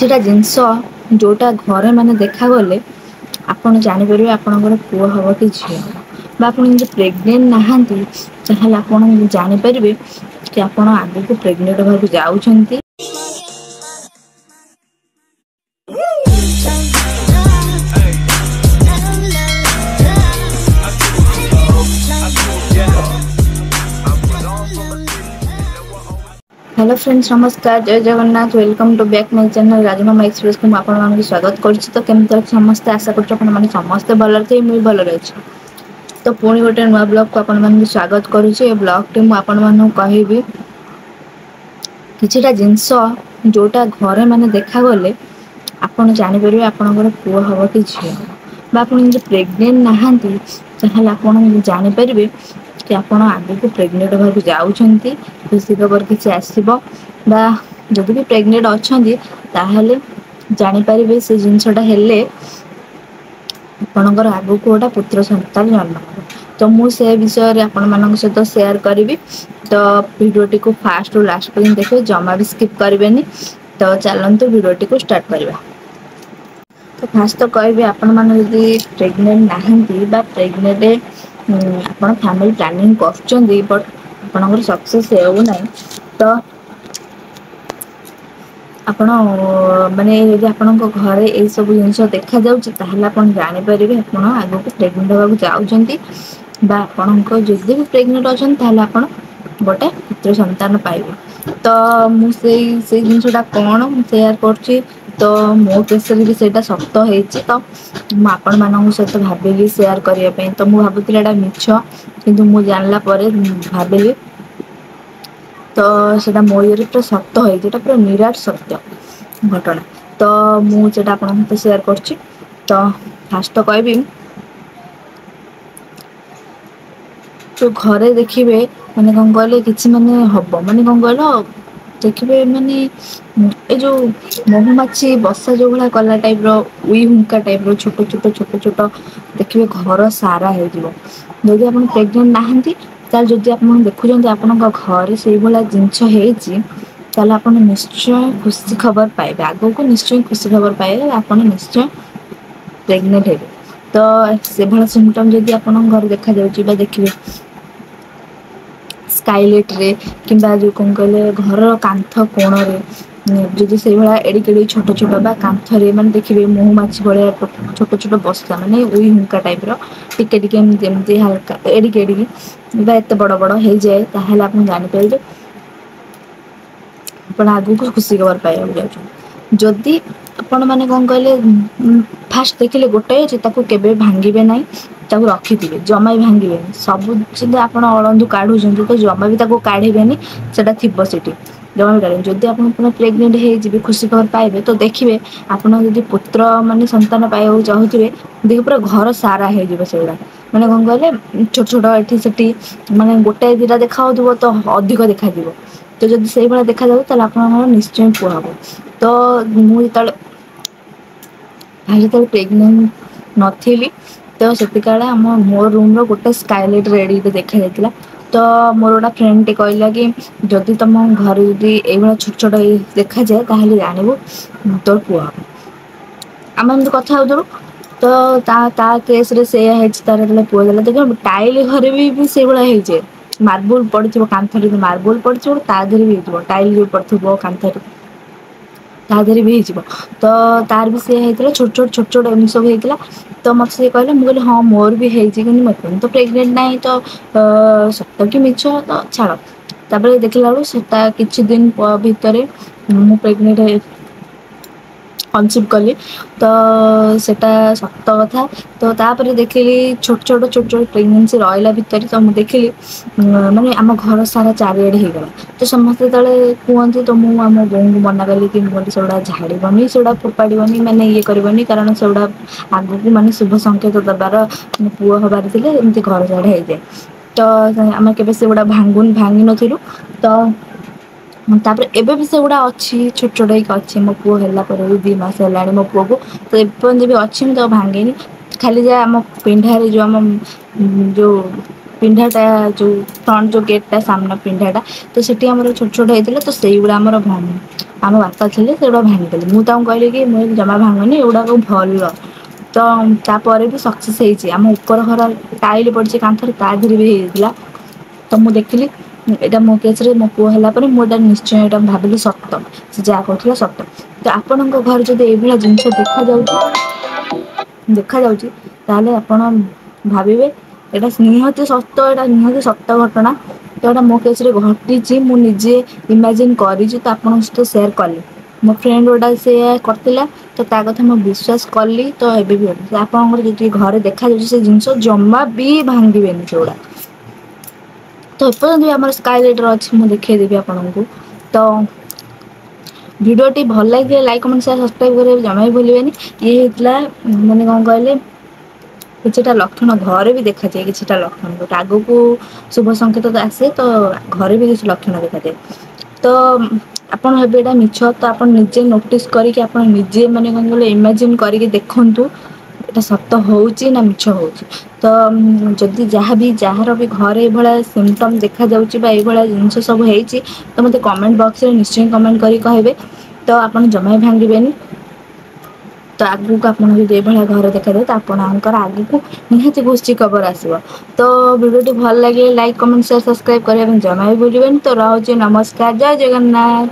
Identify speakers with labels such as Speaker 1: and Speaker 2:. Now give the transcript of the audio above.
Speaker 1: किछिटा जिनस जोटा घरे माने देखागले आपण जानीपर आपणकर पुओ हम कि झी हम आप प्रेग्नेंट नहांती ताहले आपण जानीपर कि आपण आगे को प्रेग्नेंट होगा जाऊँगी। हेलो फ्रेंड्स, नमस्कार, जय Jagannath, welcome to back my channel Rajmama express को आपण स्वागत करुच्ची। तो केमती समस्ते आशा कर समस्ते भल थे मुझे भल रही। तो पुणी गोटे नुआ ब्लॉग को आपण स्वागत करुच्ची। ब्लॉग टी मुझे कहबी किछिटा जिनस जोटा घरे माने देखागले आपण जानीपर आपणकर पुओ हम कि झी हम आप प्रेग्नेंट नहांती ताहले आपण जानीपर कि आपण आगे को प्रेग्नेंट होगा जाऊँगी। खुशी खबर किसी आसब बा जदि भी प्रेग्नेंट अच्छा ताहले जानीपर से जिनसटा हेले आपणकर आगु को गोटा पुत्र संतान जन्म हो। तो मुझे विषय आपण मान सहित सेयार करी। तो वीडियोटी को फास्ट रु लास्ट पर्यंत देखिए, जमा भी स्किप करेंगे। तो चलते वीडियोटी को स्टार्ट करवा। तो फास्ट तो कहबी आपण मैंने यदि प्रेग्नेंट नहांती बा प्रेग्नेंट आपण फैमिली प्लानिंग कर बट आपणकर सक्सेस होना तो आपण माने यदि आपण घरे ये सब जिन देखा जापर आपण आग को प्रेग्नेंट होगा जाऊँगी बा आपण जदि भी प्रेग्नेंट अच्छा आप गोटे पुत्र संतान पाइबे। तो मुझे जिनसा कौन सेयार कर तो मो केसरे भी सेटा सत होती। तो आपण मान सहित भाविली सेयार करने। तो मुझे भावुली एटा मिछ किंतु मु जानला भाविली तो सेटा मो ये पूरा सत होती, पूरा निराट सत्य घटना। तो मुझे आपन सेयार कर। तो फास्ट तो कहबी तो घरे देखिए माने कौन कहले कि माने हम माने कौन कहल देखिए माने ये जो महुमाछी बसा जो भाया कला टाइप उई हुंका टाइप छोट छोट छोट छोट देखिए घर सारा होदी आप प्रेग्नेंट नहांती जदि आप देखुं आपण घर से भाया जिनस आप निश्चय खुशी खबर पाइबे। आग को निश्चय खुशी खबर पाइबे, आप निश्चय प्रेग्नेंट हे। तो से भाया सिम्पटम जदि आप घर देखा देखिए स्काईलाइट रे किंबा जो कौन कहले घर कांथ कोण जदि से भाया एडिक छोट छोट बा कांथरे माने देखिए महुमाछी भाया छोट छोट बस्ता माने उई हुंका टाइप टिके टिके हल्का एडिक एडिक बा एत बड़ बड़ हो जाए ताहले आप जानीपर आप आगू को खुशी खबर पाइबा जाऊँ। जदि आपण मैंने कौन कहले फास्ट देखिले गोटे अच्छे केवे भांगे ना रखिथे, जमा भी भांगे सब जब आप अड़ंदू काढ़ुं तो जमा भी काढ़े से जमा भी काढ़े। जदि आप प्रेग्नेंट हो खुशी खबर पाइबे तो देखिए आपड़ पुत्र माने संतान पाइबा चाहूथे देखिए पूरा घर सारा हो मैंने कौन कहले छोट छोट एटी माने गोटाए दुटा देखा तो अधिक देखा। तो जब से भाया देखा जाए आप निश्चय पुआ हम। तो मुझे प्रेग्नेंट नी तो से मो रूम रोटे स्काईलाइट रेडी देखा जाता। तो मोर गोटा फ्रेंड टे कहला कि जदि तुम घर जदि ये छोट छोट देखा जाए ताहले जानबू तोर पुआ हम। आम कथा हो तो ता केस रे से तार पुआ देला देख टाइल घरे भी से भाया हो मार्बल पड़ो कांथरे मार्बल पड़ो तादर भी हो टाइल जो पड़ो कांथरे तादर भी हो। तो तार भी सी होता छोट छोट छोट छोट एम सब होता। तो मत से कहले मुझे हाँ मोर भी होती मत तो प्रेग्नेंट ना तो सत कि मिछ तो छाड़। तापर देखला बेलू से किछि दिन भितर मु प्रेग्नेंट कनसिव कली। तो सेटा सत कथा। तो तापर देखिली छोट छोट छोट छोट प्रेगनेंसी रहा भितर। तो मुझे देखिली माने आम घर सारा चारिआडे होगला। तो समस्ते तले कहते तो मुझे आम बोऊ को मना कली कि मुझे से झाड़बनी से फोपाड़बनी माने ये करनी कारण से आग को माने शुभ संकेत दबार पुओ हबार थे एमती घर सारा हो जाए। तो आम के भांगी नु तो तापर एबे भी से गुड़ा अच्छी छोट छोट एक अच्छी मो पुओ है 2 मास है मो पुओ को। तो एपन भी अच्छी तो भांगे खाली जा आम पिंढारे जो आम जो ପିଣ୍ଢାଟା ଯୋଉ ଫ୍ରଣ୍ଟ ଯୋଉ ଗେଟ୍ଟା ସାମ୍ନା ପିଣ୍ଢାଟା ତ ସେଠି ଆମର ଛୋଟ ଛୋଟ ହେଇଥିଲା ତ ସେଇଗୁଡ଼ା ଆମର ଆମ ବାପା ଥିଲେ ସେଗୁଡ଼ା ଭାଙ୍ଗିଦେଲେ। ମୁଁ ତାଙ୍କୁ କହିଲି କି ମୁଁ ଜମା ଭାଙ୍ଗନି ଏଗୁଡ଼ାକ ଭଲ। ତ ତାପରେ ବି ସକ୍ସେସ୍ ହେଇଛି। ଆମ ଉପର ଘର ଟାଇଲ ପଡ଼ିଛି କାନ୍ଥରେ ତା ଦେହରେ ବି ହେଇଯାଇଥିଲା। ତ ମୁଁ ଦେଖିଲି ଏଇଟା ମୋ କେସରେ ମୋ ପୁଅ ହେଲା ପରେ ମୁଁ ଏଇଟା ନିଶ୍ଚୟ ଏଇଟା ଭାବିଲି ସତ ସେ ଯାହା କହୁଥିଲା ସତ। ତ ଆପଣଙ୍କ ଘରେ ଯଦି ଏଇଭଳିଆ ଜିନିଷ ଦେଖାଯାଉଛି ତାହେଲେ ଆପଣ ଭାବିବେ ଏଇଟା ନିହାତି ସତ ଏଇଟା ନିହାତି ସତ ଘଟଣା। ତ ଏଇଟା ମୋ କେସରେ ଘଟିଛି ମୁଁ ନିଜେ ଇମାଜିନ୍ କରିଛି ତ ଆପଣଙ୍କ ସହିତ ସେୟାର କଲି। ମୋ ଫ୍ରେଣ୍ଡ ଗୋଟା ସେୟା କରିଥିଲା ତ ତା କଥା ମୁଁ ବିଶ୍ୱାସ କଲି ତ ଏବେ ବି ଆପଣଙ୍କର ଯଦି ଘରେ ଦେଖାଯାଉଛି ସେ ଜିନିଷ ଜମା ବି ଭାଙ୍ଗିବେନି ସେଗୁଡ଼ା। ତ ଏପର୍ଯ୍ୟନ୍ତ ବି ଆମର ସ୍କାଇଲାଇଟର ଅଛି ମୁଁ ଦେଖେଇଦେବି ଆପଣଙ୍କୁ। ତ ଭିଡ଼ିଓଟି ଭଲ ଲାଗିଲେ ଲାଇକ୍ କମେଣ୍ଟ ସେୟାର ସବସ୍କ୍ରାଇବ୍ କରିବାକୁ ଜମା ବି ଭୁଲିବେନି। ଇଏ ହେଇଥିଲା ମାନେ କଣ କହିଲେ କିଛିଟା ଲକ୍ଷଣ ଘରେ ବି ଦେଖାଯାଏ କିଛିଟା ଲକ୍ଷଣ ଗୋଟେ ଆଗକୁ ଶୁଭ ସଂକେତ ଆସେ ତ ଘରେ ବି କିଛି ଲକ୍ଷଣ ଦେଖାଯାଏ। ତ ଆପଣ ଏବେ ଏଇଟା ମିଛ ତ ଆପଣ ନିଜେ ନୋଟିସ୍ କରିକି ଆପଣ ନିଜେ ମାନେ କଣ କହିଲେ ଇମାଜିନ୍ କରିକି ଦେଖନ୍ତୁ ଏଇଟା ସତ ହଉଛି ନା ମିଛ ହଉଛି। ତ ଯଦି ଯାହାର ବି ଘରେ ଏଇଭଳିଆ ସିମ୍ପଟମ୍ ଦେଖାଯାଉଛି ବା ଏଇଭଳିଆ ଜିନିଷ ସବୁ ହେଇଛି ତ ମୋତେ କମେଣ୍ଟ ବକ୍ସରେ ନିଶ୍ଚୟ କମେଣ୍ଟ କରି କହିବେ। ତ ଆପଣ ଜମା ବି ଭାଙ୍ଗିବେନି। ତ ଆଗକୁ ଆପଣ ଯଦି ଏଇଭଳିଆ ଘର ଦେଖାଯାଏ ତ ଆପଣଙ୍କର ଆଗକୁ ନିହାତି ଖୁସି ଖବର ଆସିବ। ତ ଭିଡ଼ିଓଟି ଭଲ ଲାଗିଲେ ଲାଇକ୍ କମେଣ୍ଟ ସେୟାର ସବସ୍କ୍ରାଇବ୍ କରିବା ପାଇଁ ଜମା ବି ଭୁଲିବେନି। ତ ରହୁଛି ନମସ୍କାର ଜୟ ଜଗନ୍ନାଥ।